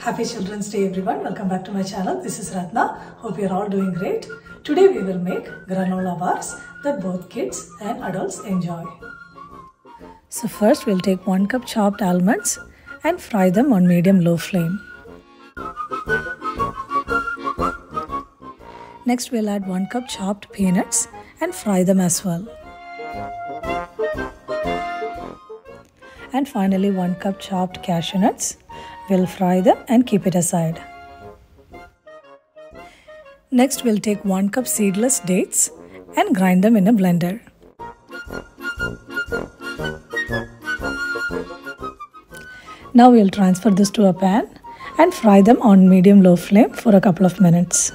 Happy Children's Day everyone. Welcome back to my channel. This is Ratna. Hope you're all doing great. Today we will make granola bars that both kids and adults enjoy. So first we'll take 1 cup chopped almonds and fry them on medium-low flame. Next we'll add 1 cup chopped peanuts and fry them as well. And finally 1 cup chopped cashew nuts. We'll fry them and keep it aside. Next we'll take 1 cup seedless dates and grind them in a blender. Now we'll transfer this to a pan and fry them on medium-low flame for a couple of minutes.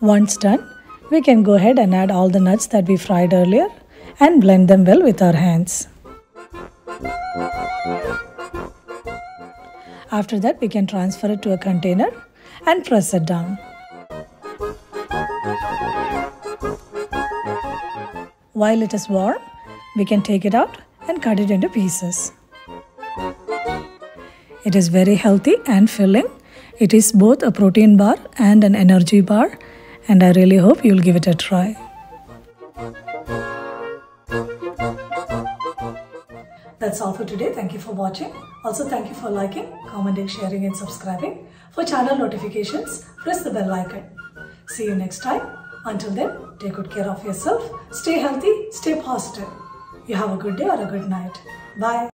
Once done, we can go ahead and add all the nuts that we fried earlier and blend them well with our hands. After that, we can transfer it to a container and press it down. While it is warm, we can take it out and cut it into pieces. It is very healthy and filling. It is both a protein bar and an energy bar, and I really hope you'll give it a try. That's all for today. Thank you for watching. Also, thank you for liking, commenting, sharing and subscribing. For channel notifications, press the bell icon. See you next time. Until then, take good care of yourself. Stay healthy, stay positive. You have a good day or a good night. Bye.